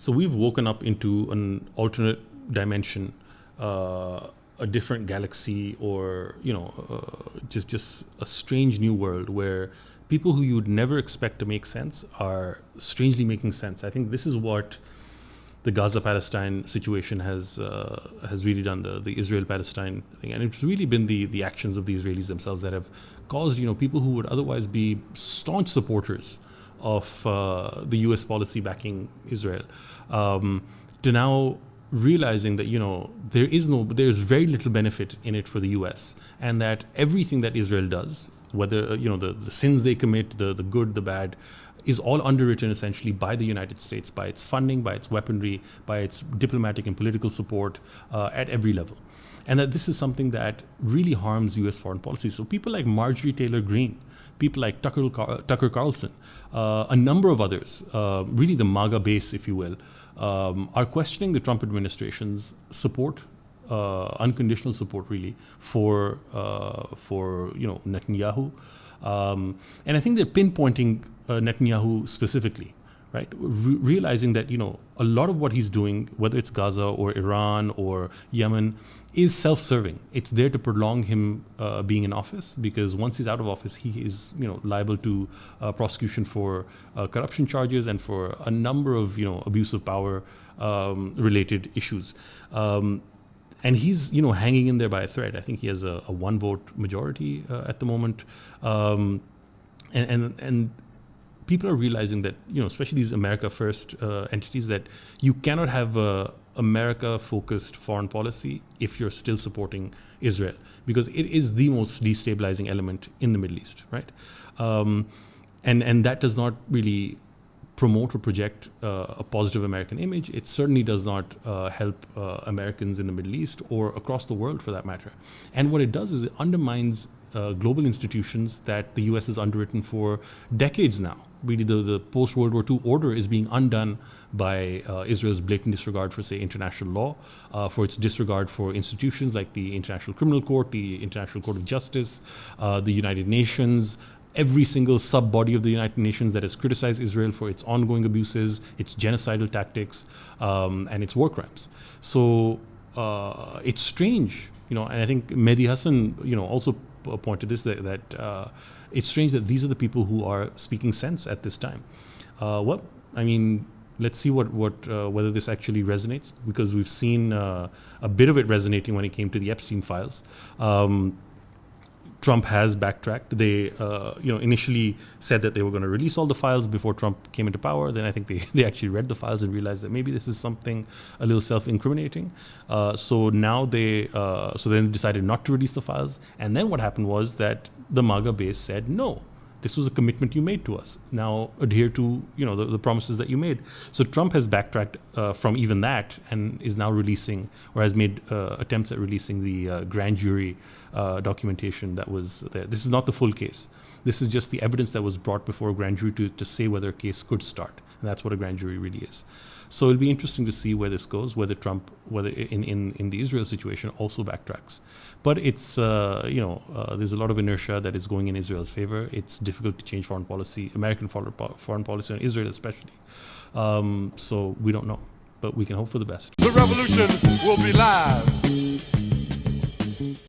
So we've woken up into an alternate dimension, a different galaxy, or just a strange new world where people who you'd never expect to make sense are strangely making sense. I think this is what the Gaza-Palestine situation has really done, the Israel-Palestine thing, and it's really been the actions of the Israelis themselves that have caused people who would otherwise be staunch supporters of the U.S. policy backing Israel to now realizing that there's very little benefit in it for the U.S. and that everything that Israel does, whether the sins they commit, the good, the bad, is all underwritten essentially by the United States, by its funding, by its weaponry, by its diplomatic and political support at every level. And that this is something that really harms U.S. foreign policy. So people like Marjorie Taylor Greene, people like Tucker Carlson, a number of others, really the MAGA base, if you will, are questioning the Trump administration's support, unconditional support really, for Netanyahu. And I think they're pinpointing Netanyahu specifically, right? Realizing that, a lot of what he's doing, whether it's Gaza or Iran or Yemen, is self-serving. It's there to prolong him being in office, because once he's out of office, he is, liable to prosecution for corruption charges and for a number of, abuse of power related issues. And he's, hanging in there by a thread. I think he has a one-vote majority at the moment. And people are realizing that, especially these America First entities, that you cannot have a America-focused foreign policy if you're still supporting Israel, because it is the most destabilizing element in the Middle East, right? And that does not really promote or project a positive American image. It certainly does not help Americans in the Middle East or across the world for that matter. And what it does is it undermines global institutions that the U.S. has underwritten for decades now. Really, the post-World War II order is being undone by Israel's blatant disregard for, say, international law, for its disregard for institutions like the International Criminal Court, the International Court of Justice, the United Nations, every single sub-body of the United Nations that has criticized Israel for its ongoing abuses, its genocidal tactics, and its war crimes. So it's strange, and I think Mehdi Hassan, also pointed this, that it's strange that these are the people who are speaking sense at this time. Let's see whether this actually resonates, because we've seen a bit of it resonating when it came to the Epstein files. Trump has backtracked. They, initially said that they were going to release all the files before Trump came into power. Then I think they actually read the files and realized that maybe this is something a little self-incriminating. So now so then decided not to release the files. And then what happened was that the MAGA base said, no, this was a commitment you made to us. Now adhere to, the promises that you made. So Trump has backtracked from even that and is now releasing, or has made attempts at releasing the grand jury documentation that was there. This is not the full case. This is just the evidence that was brought before a grand jury to say whether a case could start. And that's what a grand jury really is. So it'll be interesting to see where this goes, whether Trump, whether in the Israel situation also backtracks. But it's, there's a lot of inertia that is going in Israel's favor. It's difficult to change foreign policy, American foreign policy on Israel especially. So we don't know, but we can hope for the best. The revolution will be live.